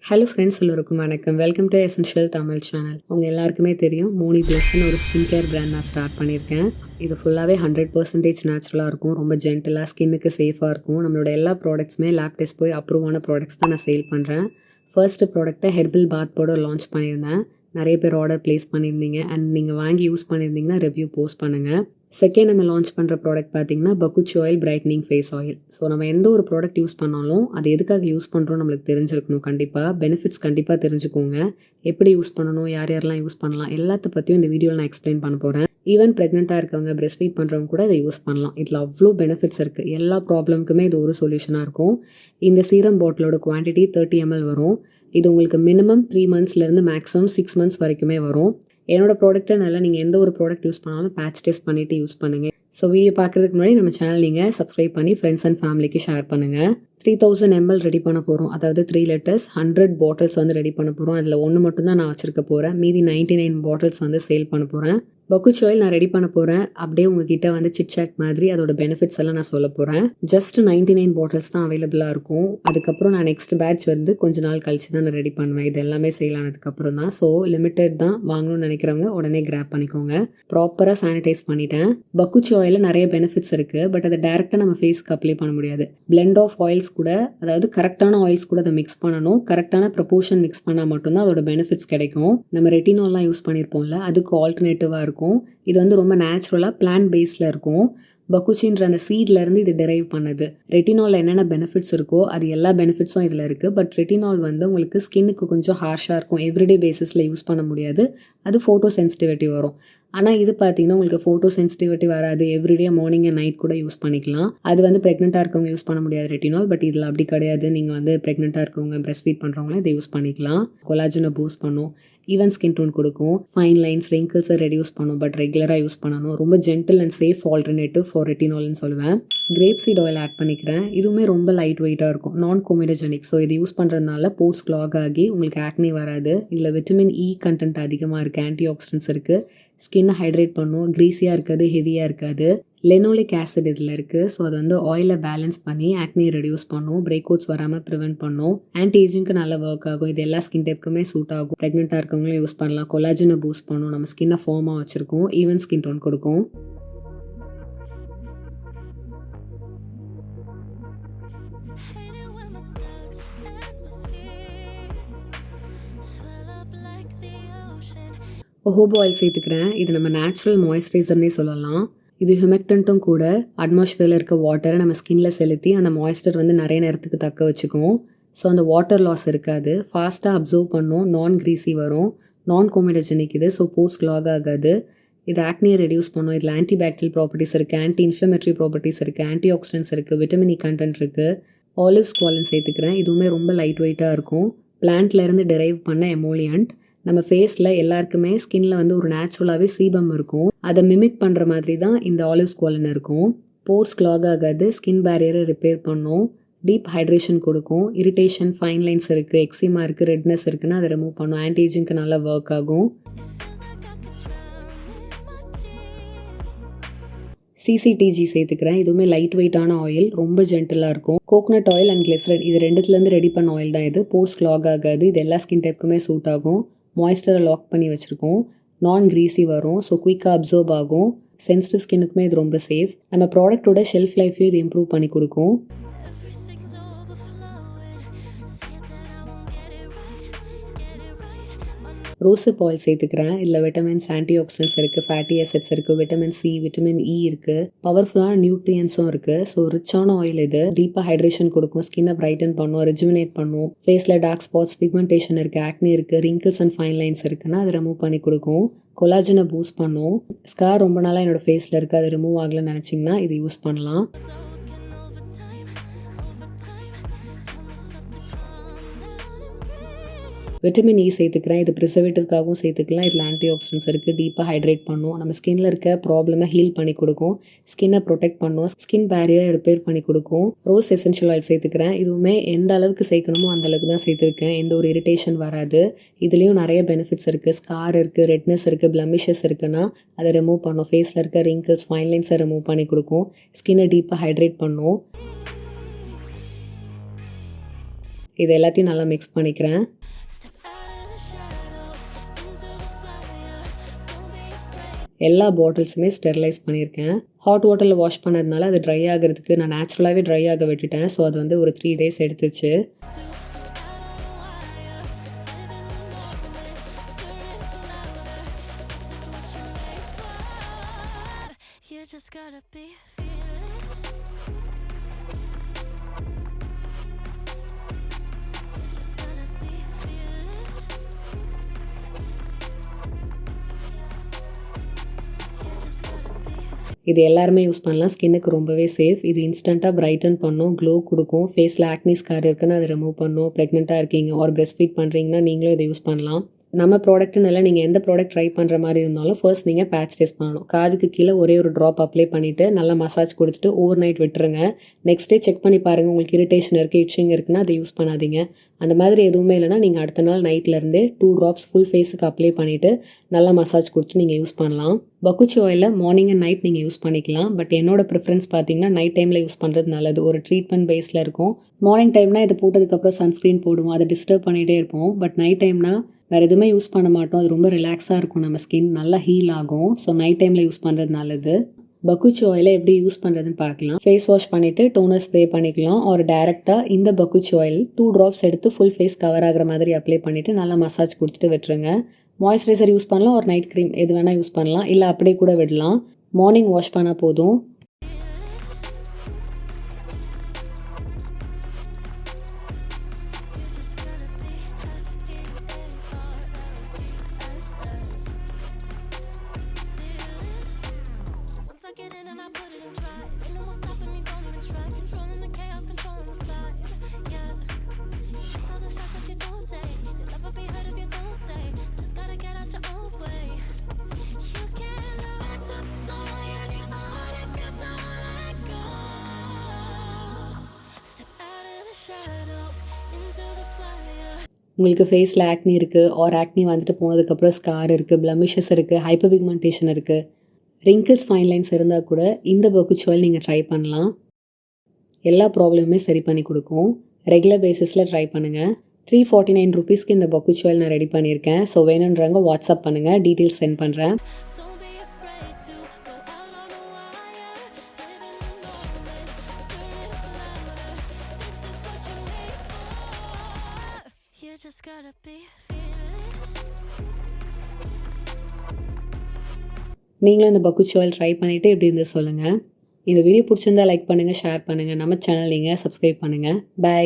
Hello friends, எல்லோருக்கும் வணக்கம். Welcome to essential Tamil channel. உங்கள் எல்லாருக்குமே தெரியும், மோனி பிளஸ்ன்னு ஒரு ஸ்கின் கேர் பிராண்ட் நான் ஸ்டார்ட் பண்ணியிருக்கேன். இது ஃபுல்லாகவே 100% நேச்சுரலாக இருக்கும். ரொம்ப ஜென்டலாக, ஸ்கின்னுக்கு சேஃபாக இருக்கும். நம்மளோட எல்லா ப்ராடக்ட்ஸுமே லேப் டெஸ்ட் போய் அப்ரூவ் ஆன ப்ராடக்ட்ஸ் தான் நான் சேல் பண்ணுறேன். ஃபர்ஸ்ட்டு ப்ராடக்ட்டை ஹெர்பல் பாத் பவுடர் லான்ச் பண்ணியிருந்தேன். நிறைய பேர் ஆர்டர் ப்ளேஸ் பண்ணியிருந்தீங்க அண்ட் நீங்கள் வாங்கி யூஸ் பண்ணியிருந்தீங்கன்னா ரிவ்யூ போஸ்ட் பண்ணுங்கள். செகண்ட் நம்ம லான்ச் பண்ணுற ப்ராடக்ட் பார்த்தீங்கன்னா பக்குச்சி oil brightening face oil. So நம்ம எந்த ஒரு ப்ராடக்ட் யூஸ் பண்ணாலும் அது எதுக்காக யூஸ் பண்ணுறோம் நம்மளுக்கு தெரிஞ்சிருக்கணும். கண்டிப்பாக பெனிஃபிட்ஸ் கண்டிப்பாக தெரிஞ்சுக்கோங்க. எப்படி யூஸ் பண்ணணும், யார் யாரெல்லாம் யூஸ் பண்ணலாம், எல்லாத்த பற்றியும் இந்த வீடியோவில் நான் எக்ஸ்பிளைன் பண்ண போகிறேன். ஈவன் ப்ரெக்னெண்ட்டாக இருக்கவங்க, பிரெஸ்ட் ஃபீட் பண்ணுறவங்க கூட இதை யூஸ் பண்ணலாம். இதில் அவ்வளோ பெனிஃபிட்ஸ் இருக்குது. எல்லா ப்ராப்ளம்க்குமே இது ஒரு சொல்யூஷனாக இருக்கும். இந்த சீரம் பாட்டிலோட குவான்டிட்டி 30 ml வரும். இது உங்களுக்கு மினிமம் 3 monthsலேருந்து மேக்ஸிமம் 6 months வரைக்குமே வரும். என்னோட ப்ராடக்ட்டை நல்லா நீங்கள் எந்த ஒரு ப்ராடக்ட் யூஸ் பண்ணாலும் பேட்ச் டெஸ்ட் பண்ணிவிட்டு யூஸ் பண்ணுங்கள். ஸோ வீடியோ பார்க்குறதுக்கு முன்னாடி நம்ம சேனல் நீங்கள் சப்ஸ்கிரைப் பண்ணி ஃப்ரெண்ட்ஸ் அண்ட் ஃபேமிலிக்கு ஷேர் பண்ணுங்கள். 3000 ml ரெடி பண்ண போகிறோம். அதாவது 3 liters 100 பாட்டில்ஸ் வந்து ரெடி பண்ண போகிறோம். அதில் ஒன்று மட்டும் தான் நான் வச்சுருக்க போகிறேன். மீதி 99 பாட்டில்ஸ் வந்து சேல் பண்ண போகிறேன். பக்குச்சி ஆயில் நான் ரெடி பண்ண போகிறேன். அப்படியே உங்ககிட்ட வந்து சிட்சாட் மாதிரி அதோட பெனிஃபிட்ஸ் எல்லாம் நான் சொல்ல போகிறேன். ஜஸ்ட் 99 பாட்டில்ஸ் தான் அவைலபிளாக இருக்கும். அதுக்கப்புறம் நான் நெக்ஸ்ட் பேட்ச் வந்து கொஞ்ச நாள் கழிச்சு தான் நான் ரெடி பண்ணுவேன். இது எல்லாமே சேல் ஆனதுக்கப்புறம் தான். ஸோ லிமிட்டட் தான். வாங்கணும்னு நினைக்கிறவங்க உடனே கிராப் பண்ணிக்கோங்க. ப்ராப்பராக சானிடைஸ் பண்ணிட்டேன். பக்குச்சி ஆயிலில் நிறைய பெனிஃபிட்ஸ் இருக்குது. பட் அதை டேரெக்டாக நம்ம ஃபேஸ்க்கு அப்ளை பண்ண முடியாது. பிளெண்ட் ஆஃப் ஆயில்ஸ் கூட, அதாவது கரெக்டான ஆயில்ஸ் கூட அதை மிக்ஸ் பண்ணணும். கரெக்டான ப்ரொபோர்ஷன் மிக்ஸ் பண்ணால் மட்டும்தான் அதோட பெனிஃபிட்ஸ் கிடைக்கும். நம்ம ரெட்டினால்லாம் யூஸ் பண்ணியிருப்போம்ல, அதுக்கு ஆல்டர்னேட்டிவாக இருக்கும். இது வந்து ரொம்ப நேச்சுரலாக பிளான்ட் பேஸில் இருக்கும். பக்குச்சின்ற அந்த சீட்லேருந்து இது டெரைவ் பண்ணுது. ரெட்டினாலில் என்னென்ன பெனிஃபிட்ஸ் இருக்கோ அது எல்லா பெனிஃபிட்ஸும் இதில் இருக்குது. பட் ரெட்டினால் வந்து உங்களுக்கு ஸ்கின்னுக்கு கொஞ்சம் ஹார்ஷாக இருக்கும். எவ்ரிடே பேசிஸில் யூஸ் பண்ண முடியாது. அது ஃபோட்டோ சென்சிட்டிவிட்டி வரும். ஆனால் இது பார்த்தீங்கன்னா உங்களுக்கு ஃபோட்டோ சென்சிட்டிவிட்டி வராது. எவ்ரிடே மார்னிங் அண்ட் நைட் கூட யூஸ் பண்ணிக்கலாம். அது வந்து ப்ரெக்னெண்ட்டாக இருக்கவங்க யூஸ் பண்ண முடியாது ரெட்டினால். பட் இதில் அப்படி கிடையாது. நீங்கள் வந்து ப்ரெக்னெண்ட்டாக இருக்கவங்க, பிரெஸ்ட் ஃபீட் பண்ணுறவங்களும் இதை யூஸ் பண்ணிக்கலாம். கொலாஜனை பூஸ்ட் பண்ணும், ஈவன் ஸ்கின் டோன் கொடுக்கும், ஃபைன் லைன்ஸ், ரிங்கிள்ஸை ரெடியூஸ் பண்ணும். பட் ரெகுலராக யூஸ் பண்ணணும். ரொம்ப gentle and safe alternative for ரெட்டினால்னு சொல்லுவேன். கிரேப் சீட் ஆயில் ஆட் பண்ணிக்கிறேன். இதுவுமே ரொம்ப லைட் வெயிட்டாக இருக்கும். நான் கோமிடோஜெனிக். ஸோ இது யூஸ் பண்ணுறதுனால போர்ஸ் கிளாக் ஆகி உங்களுக்கு ஆக்னி வராது. இதில் விட்டமின் இ கண்டென்ட் அதிகமாக இருக்குது. ஆன்டி ஆக்சிடென்ட்ஸ் இருக்குது. ஸ்கின்னை ஹைட்ரேட் பண்ணும். க்ரீஸியாக இருக்காது, ஹெவியாக இருக்காது. லெனோலிக் ஆசிட் இதில் இருக்குது. ஸோ அது வந்து ஆயிலை பேலன்ஸ் பண்ணி ஆக்னி ரெடியூஸ் பண்ணும். பிரேக் அவுட்ஸ் வராமல் ப்ரிவென்ட் பண்ணும். ஆன்டி ஏஜிங்க்கு நல்ல ஒர்க் ஆகும். இது எல்லா ஸ்கின் டைப்புக்குமே சூட் ஆகும். ப்ரெக்னெண்ட்டாக இருக்கவங்களும் யூஸ் பண்ணலாம். கொலாஜனை பூஸ்ட் பண்ணும். நம்ம ஸ்கின்னை ஃபார்மாக வச்சுருக்கோம். ஈவன் ஸ்கின் டோன் கொடுக்கும். ஹோபோ ஆயில் சேர்த்துக்கிறேன். இது நம்ம நேச்சுரல் மாய்ஸ்சரைசர்னே சொல்லலாம். இது ஹியூமெக்டன்ட்டும் கூட. அட்மாஸ்பியரில் இருக்க வாட்டரை நம்ம ஸ்கின்ல செலுத்தி அந்த மாய்ஸ்சர் வந்து நிறைய நேரத்துக்கு தக்க வச்சுக்கும். ஸோ அந்த வாட்டர் லாஸ் இருக்காது. ஃபாஸ்ட்டாக அப்சர்வ் பண்ணும். நான் கிரீஸி வரும். நான் கோமிடோஜெனிக் இது. ஸோ போர்ஸ் கிளாக் ஆகாது. இது ஆக்னியை ரெடியூஸ் பண்ணும். இதில் ஆன்டி பாக்டீரியல் ப்ராப்பர்ட்டிஸ் இருக்குது, ஆன்டி இன்ஃப்ளமேட்டரி ப்ராப்பர்ட்டிஸ் இருக்குது, ஆன்டி ஆக்சிடென்ட்ஸ் இருக்குது, விட்டமின் இ கண்டென்ட் இருக்குது. ஆலிவ் ஸ்குவாலின் சேர்த்துக்கிறேன். இதுவுமே ரொம்ப லைட் வெயிட்டாக இருக்கும். பிளான்ட்லேருந்து டெரைவ் பண்ண எமோலியன்ட். நம்ம ஃபேஸில் எல்லாருக்குமே ஸ்கின்ல வந்து ஒரு நேச்சுரலாகவே சீபம் இருக்கும். அதை மிமிக் பண்ணுற மாதிரி தான் இந்த ஆலிவ் ஸ்குவாலின் இருக்கும். போர்ஸ் கிளாக் ஆகாது. ஸ்கின் பேரியரை ரிப்பேர் பண்ணும். டீப் ஹைட்ரேஷன் கொடுக்கும். இரிட்டேஷன், ஃபைன் லைன்ஸ் இருக்குது, எக்ஸிமா இருக்குது, ரெட்னஸ் இருக்குன்னா அதை ரிமூவ் பண்ணும். ஆன்டி ஏஜிங்க்கு நல்லா ஒர்க் ஆகும். சிசிடிஜி சேர்த்துக்கிறேன். இதுவுமே லைட் வெயிட்டான ஆயில். ரொம்ப ஜென்டலாக இருக்கும். கோகனட் ஆயில் அண்ட் கிளிசரின் இது ரெண்டுத்துலேருந்து ரெடி பண்ண ஆயில் தான் இது. போர்ஸ் கிளாக் ஆகாது. இது எல்லா ஸ்கின் டைப்புக்குமே சூட் ஆகும். மாய்ஸ்சரை லாக் பண்ணி வச்சுருக்கோம். நான் கிரீஸி வரும். ஸோ குயிக்காக அப்சர்வ் ஆகும். சென்சிட்டிவ் ஸ்கின்னுக்குமே இது ரொம்ப சேஃப். நம்ம ப்ராடக்ட்டோட ஷெல்ஃப் லைஃப்பையும் இது இம்ப்ரூவ் பண்ணி கொடுக்கும். ரோசப் ஆயில் சேர்த்துக்கிறேன். இதில் விட்டமின்ஸ், ஆன்டி ஆக்சிடென்ட்ஸ் இருக்குது, ஃபேட்டி ஆசிட்ஸ் இருக்குது, விட்டமின் சி, விட்டமின் இ இருக்குது, பவர்ஃபுல்லான நியூட்ரியன்ஸும் இருக்குது. ஸோ ரிச்சான ஆயில் இது. டீப்பாக ஹைட்ரேஷன் கொடுக்கும். ஸ்கின்னை பிரைட்டன் பண்ணும், ரெஜுமினேட் பண்ணும். ஃபேஸில் டார்க் ஸ்பாட்ஸ், பிக்மெண்டேஷன் இருக்குது, ஆக்னி இருக்குது, ரிங்கிள்ஸ் அண்ட் ஃபைன் லைன்ஸ் இருக்குன்னா அதை ரிமூவ் பண்ணி கொடுக்கும். கொலாஜனை பூஸ்ட் பண்ணும். ஸ்கார் ரொம்ப நாளாக என்னோடய ஃபேஸில் இருக்குது, அது ரிமூவ் ஆகலைன்னு நினச்சிங்கன்னா இது யூஸ் பண்ணலாம். விட்டமின் இ சேர்த்துக்கிறேன். இது ப்ரிசர்வேட்டிவ்காகவும் சேர்த்துக்கலாம். இதில் ஆன்டி ஆக்சிடென்ட்ஸ் இருக்குது. டீப்பாக ஹைட்ரேட் பண்ணும். நம்ம ஸ்கின்ல இருக்க ப்ராப்ளமை ஹீல் பண்ணி கொடுக்கும். ஸ்கின்னை ப்ரொடெக்ட் பண்ணும். ஸ்கின் பேரியரை ரிப்பேர் பண்ணி கொடுக்கும். ரோஸ் எசென்ஷியல் ஆயில் சேர்த்துக்கிறேன். இதுவுமே எந்த அளவுக்கு சேர்க்கணுமோ அந்த அளவுக்கு தான் சேர்த்துருக்கேன். எந்த ஒரு இரிட்டேஷன் வராது. இதுலேயும் நிறைய பெனிஃபிட்ஸ் இருக்குது. ஸ்கார் இருக்குது, ரெட்னஸ் இருக்குது, பிளமிஷஸ் இருக்குன்னா அதை ரிமூவ் பண்ணும். ஃபேஸில் இருக்க ரிங்கிள்ஸ், ஃபைன் லைன்ஸை ரிமூவ் பண்ணி கொடுக்கும். ஸ்கின்னை டீப்பாக ஹைட்ரேட் பண்ணும். இது எல்லாத்தையும் நல்லா மிக்ஸ் பண்ணிக்கிறேன். எல்லா பாட்டில்ஸுமே ஸ்டெரிலைஸ் பண்ணியிருக்கேன். ஹாட் வாட்டரில் வாஷ் பண்ணதுனால அது ட்ரை ஆகிறதுக்கு நான் நேச்சுரலாகவே ட்ரை ஆக விட்டுட்டேன். ஸோ அது வந்து ஒரு 3 days எடுத்துச்சு. Just gotta be fearless. You just gotta be fearless. You just gotta be. இது எல்லாருமே யூஸ் பண்ணலாம். ஸ்கின்னுக்கு ரொம்பவே சேஃப். இது இன்ஸ்டண்ட்டாக பிரைட்டன் பண்ணும், க்ளோ கொடுக்கும். ஃபேஸில் ஆக்னி ஸ்கார் இருக்குன்னா அதை ரிமூவ் பண்ணும். ப்ரெக்னெண்ட்டாக இருக்கீங்க ஆர் பிரெஸ்ட் ஃபீட் பண்ணுறீங்கன்னா நீங்களும் இதை யூஸ் பண்ணலாம். நம்ம ப்ராடக்ட்னு இல்லை, நீங்கள் எந்த ப்ராடக்ட் ட்ரை பண்ணுற மாதிரி இருந்தாலும் ஃபர்ஸ்ட் நீங்கள் பேட்ச் டெஸ்ட் பண்ணணும். காதுக்கு கீழே ஒரே ஒரு ட்ராப் அப்ளை பண்ணிவிட்டு நல்லா மசாஜ் கொடுத்துட்டு ஓவர் நைட் விட்டுருங்க. நெக்ஸ்ட் டே செக் பண்ணி பாருங்கள். உங்களுக்கு இரிட்டேஷன் இருக்குது, இட்சிங் இருக்குன்னா அதை யூஸ் பண்ணாதீங்க. அந்த மாதிரி எதுவுமே இல்லைனா நீங்கள் அடுத்த நாள் நைட்லேருந்தே 2 drops ஃபுல் ஃபேஸுக்கு அப்ளை பண்ணிவிட்டு நல்லா மசாஜ் கொடுத்து நீங்கள் யூஸ் பண்ணலாம். பக்குச்சி ஆயிலை மார்னிங் அண்ட் நைட் நீங்கள் யூஸ் பண்ணிக்கலாம். பட் என்னோட ப்ரிஃபரன்ஸ் பார்த்தீங்கன்னா நைட் டைமில் யூஸ் பண்ணுறது நல்லது. ஒரு ட்ரீட்மெண்ட் பேஸில் இருக்கும். மார்னிங் டைம்னா இது போட்டதுக்கப்புறம் சன்ஸ்க்ரீன் போடுவோம், அதை டிஸ்டர்ப் பண்ணிகிட்டே இருப்போம். பட் நைட் டைம்னா வேறு எதுவுமே யூஸ் பண்ண மாட்டோம். அது ரொம்ப ரிலாக்ஸாக இருக்கும், நம்ம ஸ்கின் நல்லா ஹீல் ஆகும். ஸோ நைட் டைமில் யூஸ் பண்ணுறது நல்லது. பக்குச்சி ஆயிலை எப்படி யூஸ் பண்ணுறதுன்னு பார்க்கலாம். ஃபேஸ் வாஷ் பண்ணிவிட்டு டோனர் ஸ்ப்ரே பண்ணிக்கலாம். ஒரு டேரெக்டாக இந்த பக்குச்சி ஆயில் 2 drops எடுத்து ஃபுல் ஃபேஸ் கவர் ஆகிற மாதிரி அப்ளை பண்ணிவிட்டு நல்லா மசாஜ் கொடுத்துட்டு விட்டுருங்க. மாய்ஸ்சரைசர் யூஸ் பண்ணலாம், ஒரு நைட் க்ரீம் எது வேணால் யூஸ் பண்ணலாம், இல்லை அப்படியே கூட விடலாம். மார்னிங் வாஷ் பண்ணால் போதும். உங்களுக்கு ஃபேஸில் ஆக்னி இருக்குது ஆர் ஆக்னி வந்துட்டு போனதுக்கப்புறம் ஸ்கார் இருக்குது, பிளமிஷஸ் இருக்குது, ஹைப்பர் பிக்மெண்டேஷன் இருக்குது, ரிங்கிள்ஸ், ஃபைன் லைன்ஸ் இருந்தால் கூட இந்த பக்குச்சி ஆயில் நீங்கள் ட்ரை பண்ணலாம். எல்லா ப்ராப்ளமுமே சரி பண்ணி கொடுக்கும். ரெகுலர் பேசிஸில் ட்ரை பண்ணுங்கள். 349 rupeesக்கு இந்த பக்குச்சி ஆயில் நான் ரெடி பண்ணியிருக்கேன். ஸோ வேணுன்றவங்க வாட்ஸ்அப் பண்ணுங்கள், டீட்டெயில்ஸ் சென்ட் பண்ணுறேன். Just gotta be fearless. நீங்களும் இந்த பக்குச்சி ஆயில் ட்ரை பண்ணிவிட்டு எப்படி இருந்து சொல்லுங்கள். இந்த வீடியோ பிடிச்சிருந்தா லைக் பண்ணுங்கள், ஷேர் பண்ணுங்கள். நம்ம சேனல் நீங்கள் சப்ஸ்கிரைப் பண்ணுங்கள். பை.